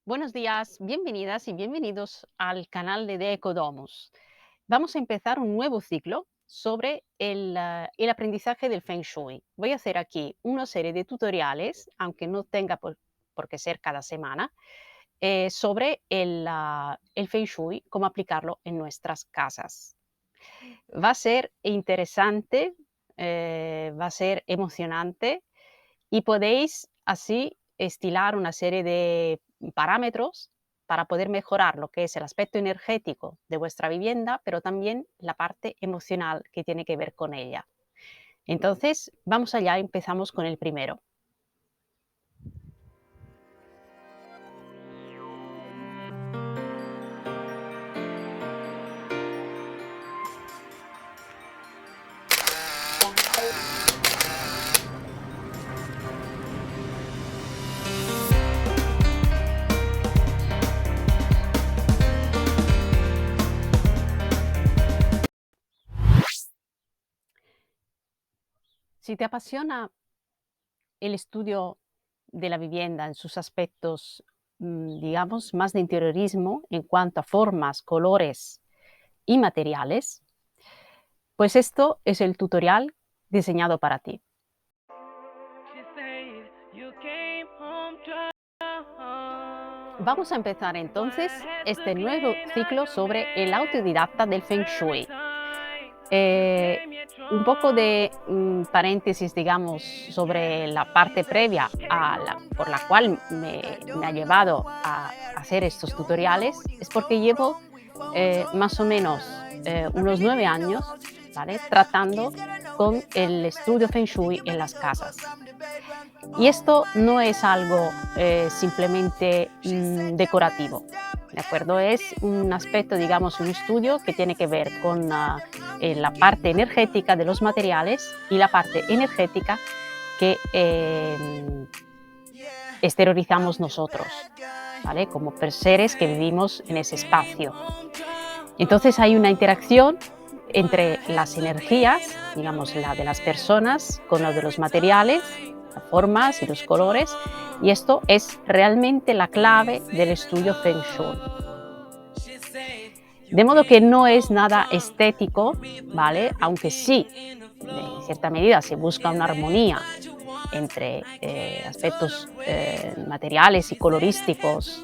Buenos días, bienvenidas y bienvenidos al canal de Ecodomus. Vamos a empezar un nuevo ciclo sobre el aprendizaje del Feng Shui. Voy a hacer aquí una serie de tutoriales, aunque no tenga por qué ser cada semana, sobre el Feng Shui, cómo aplicarlo en nuestras casas. Va a ser interesante, va a ser emocionante y podéis así estilar una serie de parámetros para poder mejorar lo que es el aspecto energético de vuestra vivienda, pero también la parte emocional que tiene que ver con ella. Entonces, vamos allá, empezamos con el primero. Si te apasiona el estudio de la vivienda en sus aspectos, digamos, más de interiorismo en cuanto a formas, colores y materiales, pues esto es el tutorial diseñado para ti. Vamos a empezar entonces este nuevo ciclo sobre el autodidacta del Feng Shui. Eh, un poco de paréntesis, digamos, sobre la parte previa por la cual me ha llevado a hacer estos tutoriales, es porque llevo más o menos unos 9 años, ¿vale? Tratando con el estudio Feng Shui en las casas. Y esto no es algo simplemente decorativo, ¿de acuerdo? Es un aspecto, digamos, un estudio que tiene que ver con la parte energética de los materiales y la parte energética que exteriorizamos nosotros, ¿vale? Como seres que vivimos en ese espacio. Entonces hay una interacción entre las energías, digamos, la de las personas con la de los materiales, las formas y los colores, y esto es realmente la clave del estudio Feng Shui. De modo que no es nada estético, ¿vale? Aunque sí, en cierta medida se busca una armonía entre aspectos materiales y colorísticos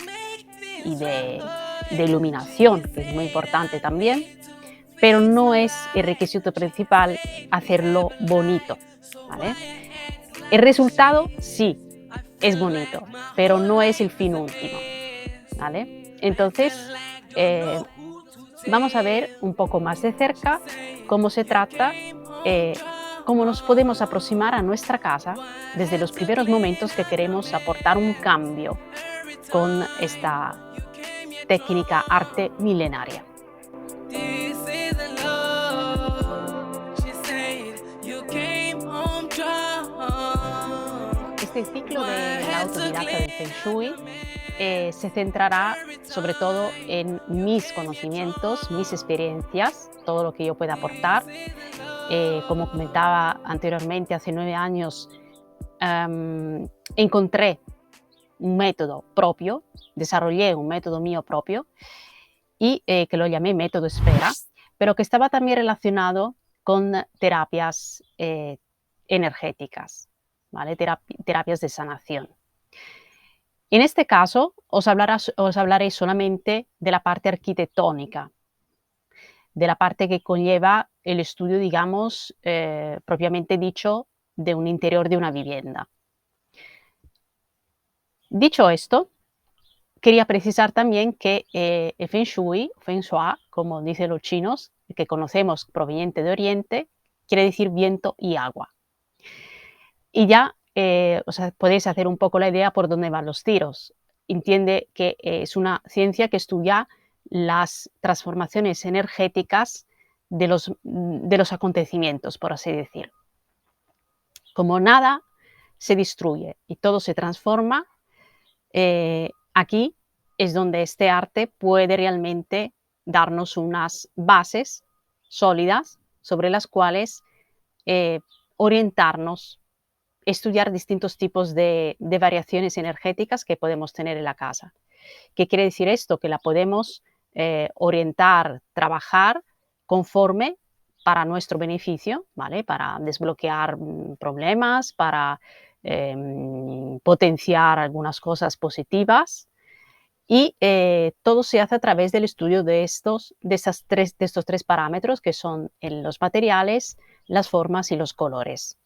y de iluminación, que es muy importante también, pero no es el requisito principal hacerlo bonito, ¿vale? El resultado sí es bonito, pero no es el fin último, ¿vale? Entonces, eh, vamos a ver un poco más de cerca cómo se trata, eh, cómo nos podemos aproximar a nuestra casa desde los primeros momentos que queremos aportar un cambio con esta técnica arte milenaria. Este ciclo del autodidacta del Feng Shui se centrará sobre todo en mis conocimientos, mis experiencias, todo lo que yo pueda aportar. Como comentaba anteriormente, hace 9 años encontré un método propio, desarrollé un método mío propio y que lo llamé método esfera, pero que estaba también relacionado con terapias energéticas, ¿vale? Terapias de sanación. En este caso, os hablaré solamente de la parte arquitectónica, de la parte que conlleva el estudio, digamos, propiamente dicho, de un interior de una vivienda. Dicho esto, quería precisar también que el Feng Shui, como dicen los chinos, que conocemos proveniente de Oriente, quiere decir viento y agua. Y ya podéis hacer un poco la idea por dónde van los tiros. Entiende que es una ciencia que estudia las transformaciones energéticas de los acontecimientos, por así decir. Como nada se destruye y todo se transforma, aquí es donde este arte puede realmente darnos unas bases sólidas sobre las cuales orientarnos estudiar distintos tipos de variaciones energéticas que podemos tener en la casa. ¿Qué quiere decir esto? Que la podemos orientar, trabajar conforme para nuestro beneficio, ¿vale? Para desbloquear problemas, para potenciar algunas cosas positivas. Y todo se hace a través del estudio de estos tres parámetros, que son los materiales, las formas y los colores.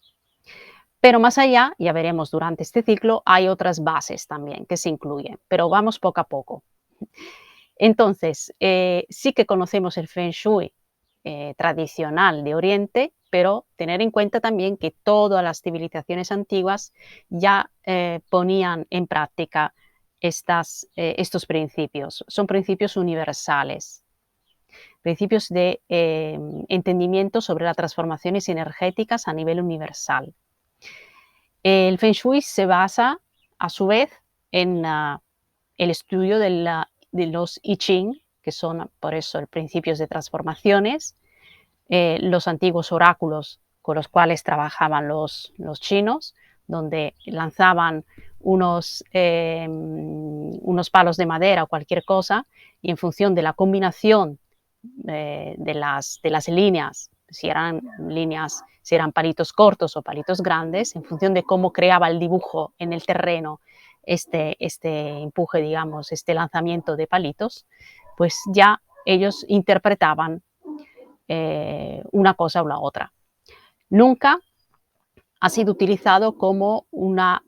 Pero más allá, ya veremos durante este ciclo, hay otras bases también que se incluyen, pero vamos poco a poco. Entonces, sí que conocemos el Feng Shui tradicional de Oriente, pero tener en cuenta también que todas las civilizaciones antiguas ya ponían en práctica estos principios. Son principios universales, principios de entendimiento sobre las transformaciones energéticas a nivel universal. El Feng Shui se basa, a su vez, en el estudio de los I Ching, que son por eso principios de transformaciones, los antiguos oráculos con los cuales trabajaban los chinos, donde lanzaban unos palos de madera o cualquier cosa, y en función de la combinación de las líneas, si eran palitos cortos o palitos grandes, en función de cómo creaba el dibujo en el terreno este empuje, digamos, este lanzamiento de palitos, pues ya ellos interpretaban una cosa o la otra. Nunca ha sido utilizado como una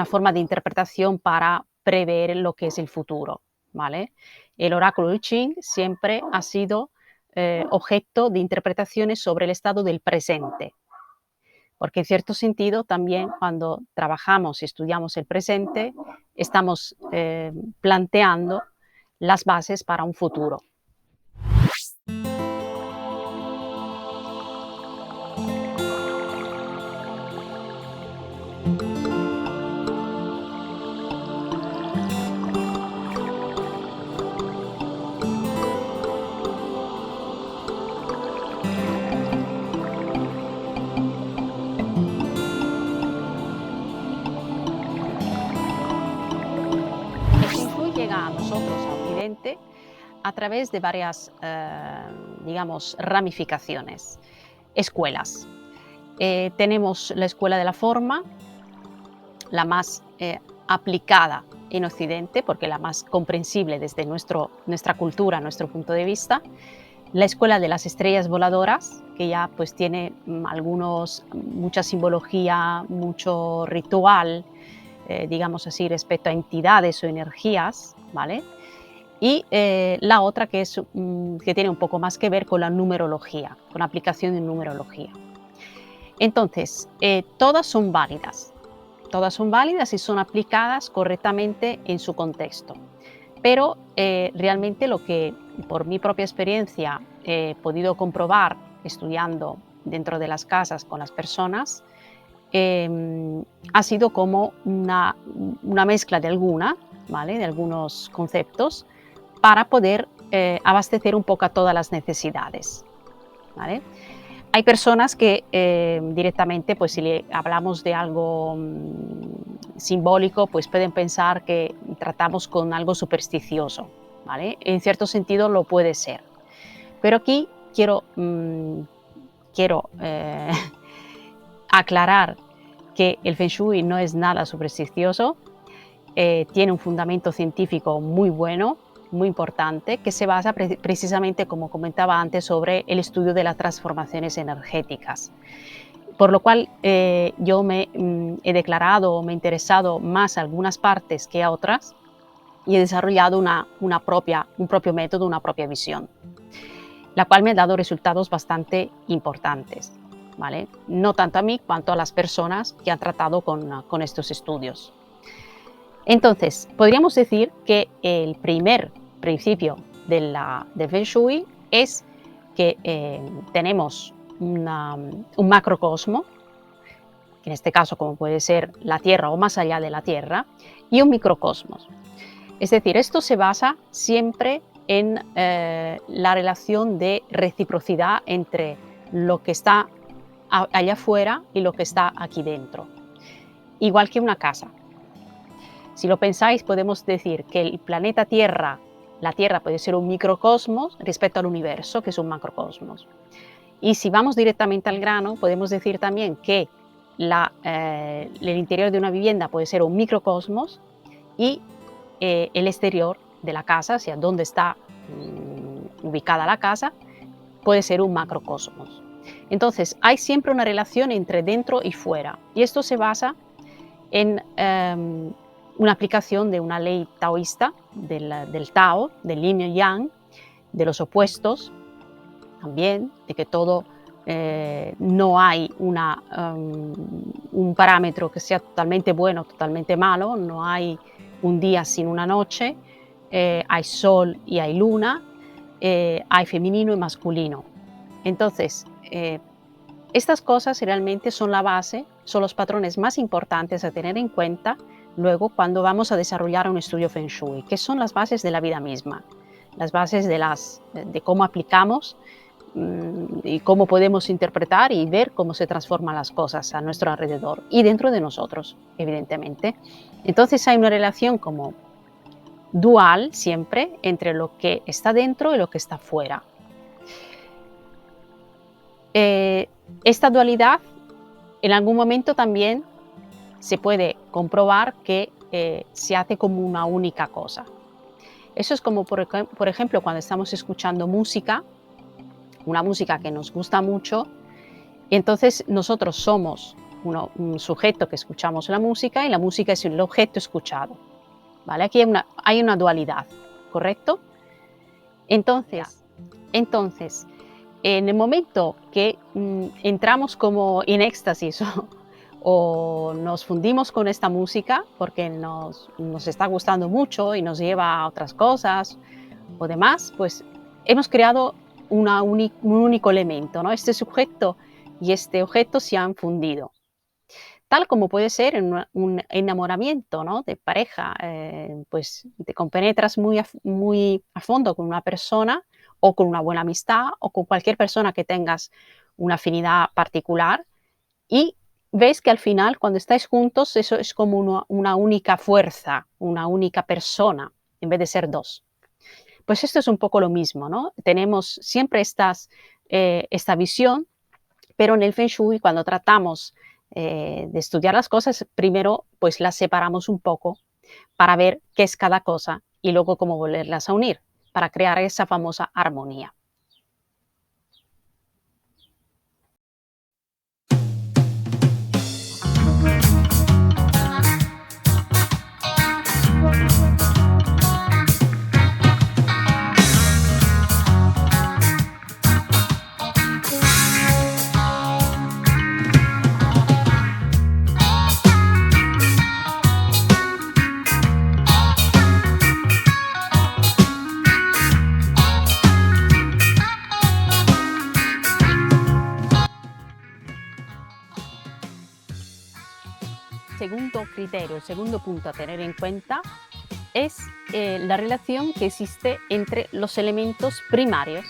forma de interpretación para prever lo que es el futuro, ¿vale? El oráculo I Ching siempre ha sido objeto de interpretaciones sobre el estado del presente, porque en cierto sentido también cuando trabajamos y estudiamos el presente, estamos planteando las bases para un futuro. El Feng Shui llega a nosotros, a Occidente, a través de varias, digamos, ramificaciones, escuelas. Tenemos la escuela de la forma, la más aplicada en Occidente, porque la más comprensible desde nuestra cultura, nuestro punto de vista. La escuela de las estrellas voladoras, que ya pues tiene mucha simbología, mucho ritual, digamos así, respecto a entidades o energías, ¿vale? Y la otra que tiene un poco más que ver con la numerología, con la aplicación de numerología. Entonces, todas son válidas y son aplicadas correctamente en su contexto. Pero realmente lo que por mi propia experiencia he podido comprobar estudiando dentro de las casas con las personas, ha sido como una mezcla de ¿vale? De algunos conceptos para poder abastecer un poco a todas las necesidades, ¿vale? Hay personas que directamente, pues si le hablamos de algo simbólico, pues pueden pensar que tratamos con algo supersticioso, ¿vale? En cierto sentido lo puede ser. Pero aquí quiero aclarar que el Feng Shui no es nada supersticioso, tiene un fundamento científico muy bueno, muy importante, que se basa precisamente, como comentaba antes, sobre el estudio de las transformaciones energéticas. Por lo cual yo me he declarado o me he interesado más a algunas partes que a otras y he desarrollado un propio método, una propia visión, la cual me ha dado resultados bastante importantes, ¿vale? No tanto a mí cuanto a las personas que han tratado con estos estudios. Entonces, podríamos decir que el primer principio del Feng Shui es que tenemos un macrocosmo, que en este caso como puede ser la Tierra o más allá de la Tierra, y un microcosmos. Es decir, esto se basa siempre en la relación de reciprocidad entre lo que está allá afuera y lo que está aquí dentro. Igual que una casa. Si lo pensáis, podemos decir que el planeta Tierra, la Tierra puede ser un microcosmos respecto al universo, que es un macrocosmos. Y si vamos directamente al grano, podemos decir también que el interior de una vivienda puede ser un microcosmos y el exterior de la casa, o sea, donde está ubicada la casa, puede ser un macrocosmos. Entonces, hay siempre una relación entre dentro y fuera. Y esto se basa en una aplicación de una ley taoísta, del Tao, del yin y yang, de los opuestos, también, de que todo, no hay un parámetro que sea totalmente bueno, totalmente malo, no hay un día sin una noche, hay sol y hay luna, hay femenino y masculino. Entonces, estas cosas realmente son la base, son los patrones más importantes a tener en cuenta luego cuando vamos a desarrollar un estudio Feng Shui, que son las bases de la vida misma, las bases de cómo aplicamos y cómo podemos interpretar y ver cómo se transforman las cosas a nuestro alrededor y dentro de nosotros, evidentemente. Entonces hay una relación como dual siempre entre lo que está dentro y lo que está fuera. Esta dualidad en algún momento también se puede comprobar que se hace como una única cosa. Eso es como, por ejemplo, cuando estamos escuchando música, una música que nos gusta mucho, y entonces nosotros somos un sujeto que escuchamos la música y la música es el objeto escuchado. ¿Vale? Aquí hay una dualidad, ¿correcto? Entonces, en el momento que entramos como en éxtasis o nos fundimos con esta música porque nos está gustando mucho y nos lleva a otras cosas o demás, pues hemos creado un único elemento, ¿no? Este sujeto y este objeto se han fundido. Tal como puede ser en un enamoramiento, ¿no? De pareja, pues te compenetras muy a fondo con una persona o con una buena amistad o con cualquier persona que tengas una afinidad particular y ves que al final cuando estáis juntos eso es como una única fuerza, una única persona en vez de ser dos. Pues esto es un poco lo mismo, ¿no? Tenemos siempre esta visión, pero en el Feng Shui cuando tratamos de estudiar las cosas, primero pues las separamos un poco para ver qué es cada cosa y luego cómo volverlas a unir para crear esa famosa armonía. Segundo criterio, el segundo punto a tener en cuenta es la relación que existe entre los elementos primarios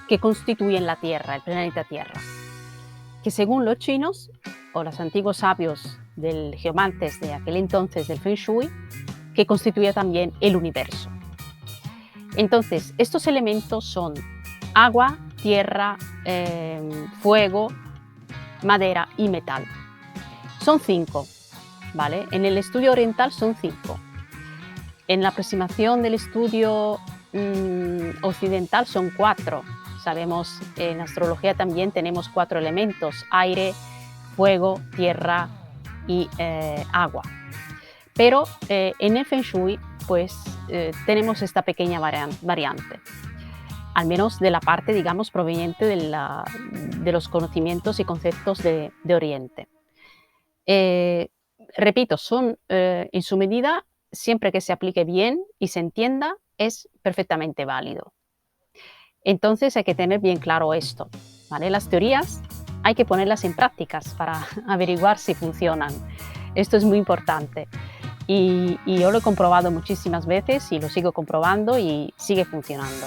que constituyen la Tierra, el planeta Tierra, que según los chinos o los antiguos sabios del geomantes de aquel entonces del Feng Shui, que constituye también el universo. Entonces, estos elementos son agua, tierra, fuego, madera y metal. Son 5, ¿vale? En el estudio oriental son 5. En la aproximación del estudio occidental son 4. Sabemos, en astrología también tenemos 4 elementos: aire, fuego, tierra y agua. Pero en el Feng Shui, pues tenemos esta pequeña variante, al menos de la parte, digamos, proveniente de los conocimientos y conceptos de Oriente. Repito, son en su medida, siempre que se aplique bien y se entienda, es perfectamente válido. Entonces hay que tener bien claro esto, ¿vale? Las teorías hay que ponerlas en prácticas para averiguar si funcionan. Esto es muy importante y yo lo he comprobado muchísimas veces y lo sigo comprobando y sigue funcionando.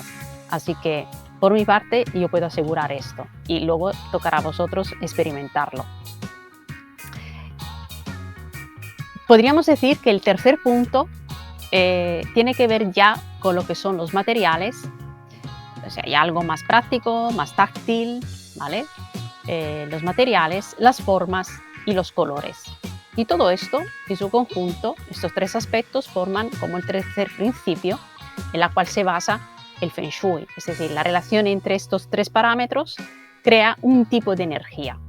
Así que Por mi parte, yo puedo asegurar esto y luego tocará a vosotros experimentarlo. Podríamos decir que el tercer punto tiene que ver ya con lo que son los materiales, o sea, ya algo más práctico, más táctil, ¿vale? Los materiales, las formas y los colores. Y todo esto, en su conjunto, estos tres aspectos forman como el tercer principio en la cual se basa el Feng Shui. Es decir, la relación entre estos tres parámetros crea un tipo de energía.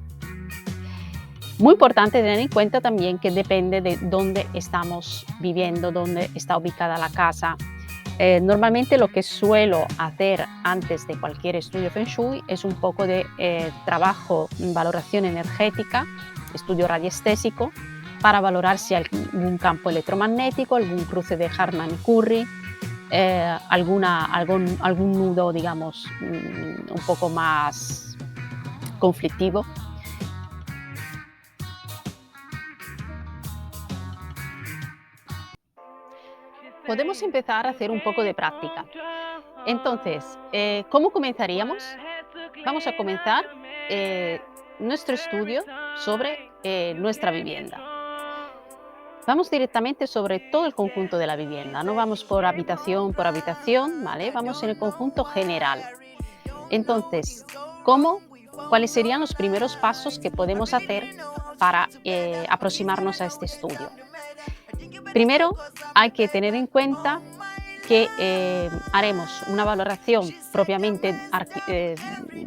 Muy importante tener en cuenta también que depende de dónde estamos viviendo, dónde está ubicada la casa. Normalmente lo que suelo hacer antes de cualquier estudio Feng Shui es un poco de trabajo, valoración energética, estudio radiestésico, para valorar si hay algún campo electromagnético, algún cruce de Harman y Curry, algún nudo, digamos, un poco más conflictivo. Podemos empezar a hacer un poco de práctica. Entonces, ¿cómo comenzaríamos? Vamos a comenzar nuestro estudio sobre nuestra vivienda. Vamos directamente sobre todo el conjunto de la vivienda, no vamos por habitación, ¿vale? Vamos en el conjunto general. Entonces, ¿cuáles serían los primeros pasos que podemos hacer para aproximarnos a este estudio? Primero, hay que tener en cuenta que haremos una valoración propiamente,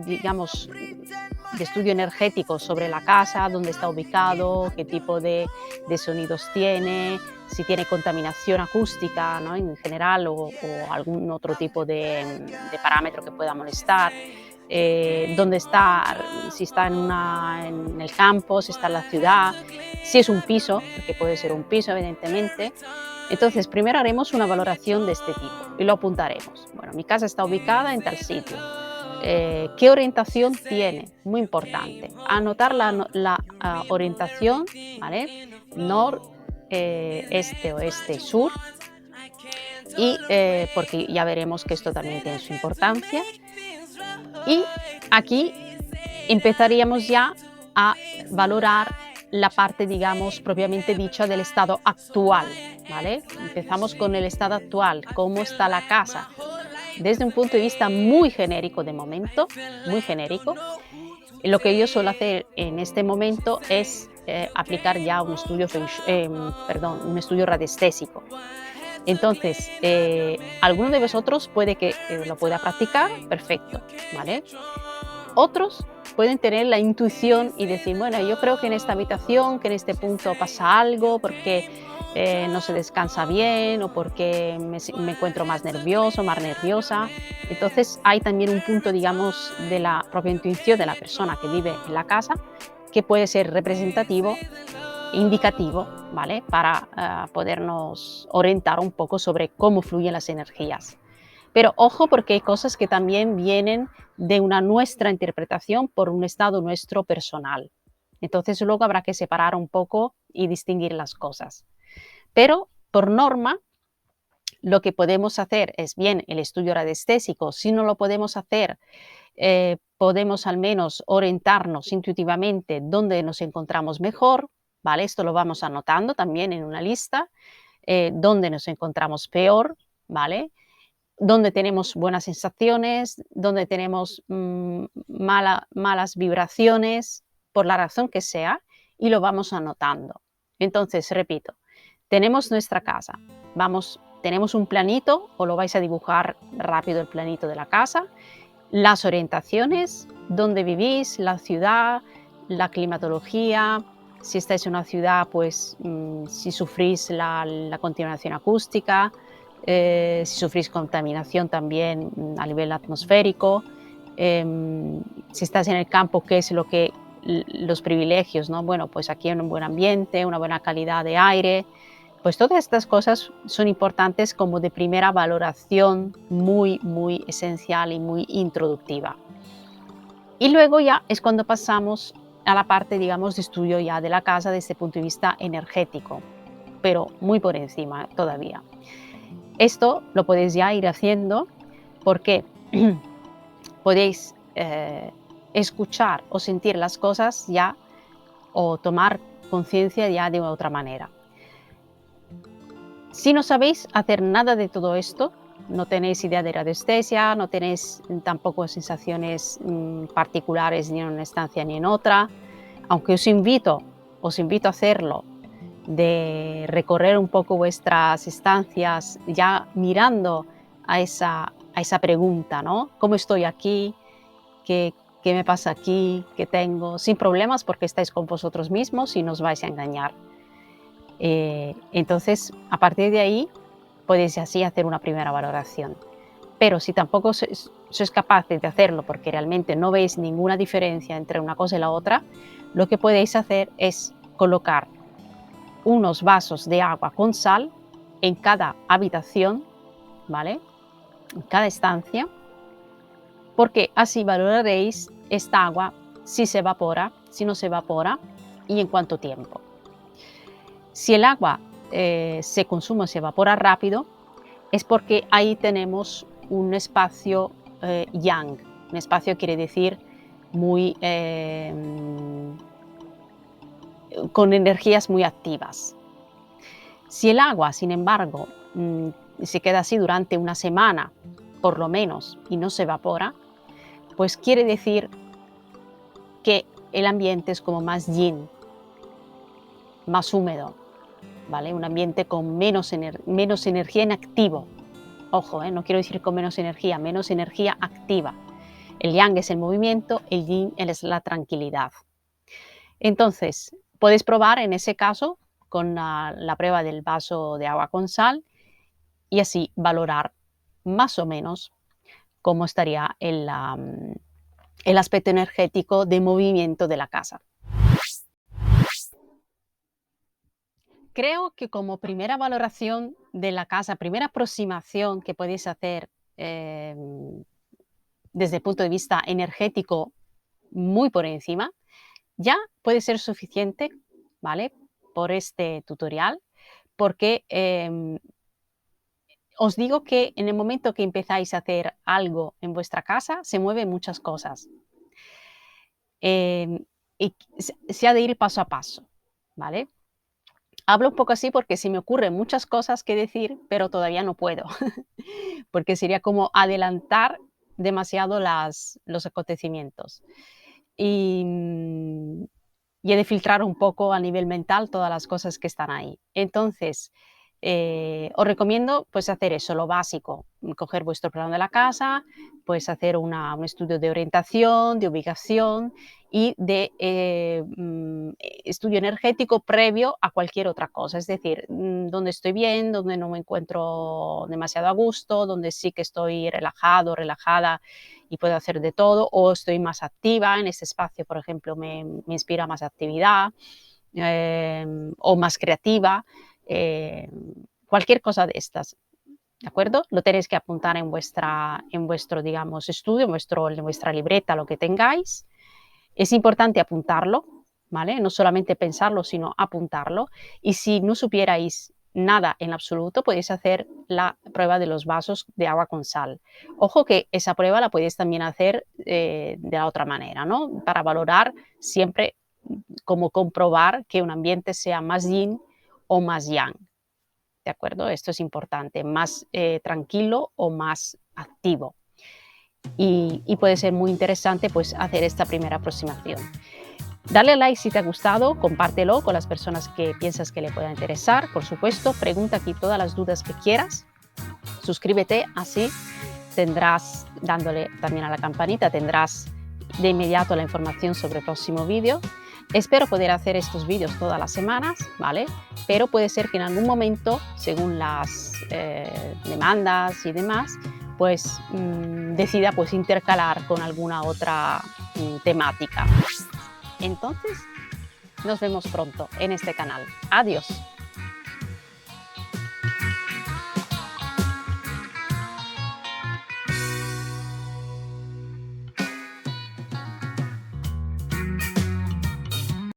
digamos, de estudio energético sobre la casa, dónde está ubicado, qué tipo de sonidos tiene, si tiene contaminación acústica, ¿no?, en general o algún otro tipo de parámetro que pueda molestar. Dónde está, si está en el campo, si está en la ciudad, si es un piso, porque puede ser un piso evidentemente. Entonces, primero haremos una valoración de este tipo y lo apuntaremos. Bueno, mi casa está ubicada en tal sitio. ¿Qué orientación tiene? Muy importante. Anotar la orientación, ¿vale? Este, oeste, sur. Y porque ya veremos que esto también tiene su importancia. Y aquí empezaríamos ya a valorar la parte, digamos, propiamente dicha del estado actual, ¿vale? Empezamos con el estado actual, cómo está la casa, desde un punto de vista muy genérico de momento, muy genérico. Lo que yo suelo hacer en este momento es aplicar ya un estudio, un estudio radiestésico. Entonces, alguno de vosotros puede que lo pueda practicar, perfecto, ¿vale? Otros pueden tener la intuición y decir, bueno, yo creo que en esta habitación, que en este punto pasa algo, porque no se descansa bien o porque me encuentro más nervioso, más nerviosa. Entonces hay también un punto, digamos, de la propia intuición de la persona que vive en la casa que puede ser representativo, indicativo, ¿vale? Para podernos orientar un poco sobre cómo fluyen las energías. Pero ojo, porque hay cosas que también vienen de nuestra interpretación por un estado nuestro personal. Entonces luego habrá que separar un poco y distinguir las cosas. Pero por norma, lo que podemos hacer es bien el estudio radiestésico. Si no lo podemos hacer, podemos al menos orientarnos intuitivamente dónde nos encontramos mejor, ¿vale? Esto lo vamos anotando también en una lista, dónde nos encontramos peor, ¿vale? Donde tenemos buenas sensaciones, donde tenemos malas vibraciones, por la razón que sea, y lo vamos anotando. Entonces, repito, tenemos nuestra casa, tenemos un planito, o lo vais a dibujar rápido el planito de la casa, las orientaciones, dónde vivís, la ciudad, la climatología, si estáis en una ciudad, pues si sufrís la contaminación acústica, si sufrís contaminación también a nivel atmosférico, si estás en el campo, qué es los privilegios, ¿no? Bueno, pues aquí hay un buen ambiente, una buena calidad de aire. Pues todas estas cosas son importantes como de primera valoración muy, muy esencial y muy introductiva. Y luego ya es cuando pasamos a la parte, digamos, de estudio ya de la casa desde el punto de vista energético, pero muy por encima todavía. Esto lo podéis ya ir haciendo porque podéis escuchar o sentir las cosas ya o tomar conciencia ya de otra manera. Si no sabéis hacer nada de todo esto, no tenéis idea de radiestesia, no tenéis tampoco sensaciones particulares ni en una estancia ni en otra, aunque os invito a hacerlo, de recorrer un poco vuestras estancias ya mirando a esa pregunta, ¿no? ¿Cómo estoy aquí? ¿Qué me pasa aquí? ¿Qué tengo? Sin problemas, porque estáis con vosotros mismos y no os vais a engañar. Entonces, a partir de ahí, podéis así hacer una primera valoración. Pero si tampoco sois capaces de hacerlo porque realmente no veis ninguna diferencia entre una cosa y la otra, lo que podéis hacer es colocar unos vasos de agua con sal en cada habitación, ¿vale? En cada estancia, porque así valoraréis esta agua si se evapora, si no se evapora y en cuánto tiempo. Si el agua se consume o se evapora rápido, es porque ahí tenemos un espacio yang. Un espacio quiere decir muy con energías muy activas. Si el agua, sin embargo, se queda así durante una semana, por lo menos, y no se evapora, pues quiere decir que el ambiente es como más yin, más húmedo, ¿vale? Un ambiente con menos energía en activo. Ojo, no quiero decir con menos energía activa. El yang es el movimiento, el yin es la tranquilidad. Entonces, puedes probar en ese caso con la prueba del vaso de agua con sal y así valorar más o menos cómo estaría el aspecto energético de movimiento de la casa. Creo que como primera valoración de la casa, primera aproximación que podéis hacer desde el punto de vista energético muy por encima, ya puede ser suficiente, ¿vale? Por este tutorial, porque os digo que en el momento que empezáis a hacer algo en vuestra casa, se mueven muchas cosas. Y se ha de ir paso a paso, ¿vale? Hablo un poco así porque se me ocurren muchas cosas que decir, pero todavía no puedo, porque sería como adelantar demasiado los acontecimientos. Y he de filtrar un poco a nivel mental todas las cosas que están ahí. Entonces, os recomiendo pues hacer eso, lo básico, coger vuestro plano de la casa, pues hacer un estudio de orientación, de ubicación y de estudio energético previo a cualquier otra cosa, es decir, dónde estoy bien, dónde no me encuentro demasiado a gusto, dónde sí que estoy relajado, relajada y puedo hacer de todo, o estoy más activa en ese espacio, por ejemplo, me inspira más actividad o más creativa. Cualquier cosa de estas, ¿de acuerdo? Lo tenéis que apuntar en vuestro, digamos, estudio, en vuestra libreta, lo que tengáis. Es importante apuntarlo, ¿vale? No solamente pensarlo, sino apuntarlo. Y si no supierais nada en absoluto, podéis hacer la prueba de los vasos de agua con sal. Ojo que esa prueba la podéis también hacer de la otra manera, ¿no? Para valorar siempre cómo comprobar que un ambiente sea más yin o más yang, ¿de acuerdo? Esto es importante, más tranquilo o más activo. Y puede ser muy interesante pues hacer esta primera aproximación. Dale like si te ha gustado, compártelo con las personas que piensas que le pueda interesar, por supuesto, pregunta aquí todas las dudas que quieras, suscríbete, así tendrás, dándole también a la campanita, tendrás de inmediato la información sobre el próximo vídeo. Espero poder hacer estos vídeos todas las semanas, ¿vale? Pero puede ser que en algún momento, según las demandas y demás, pues decida pues intercalar con alguna otra temática. Entonces, nos vemos pronto en este canal. Adiós.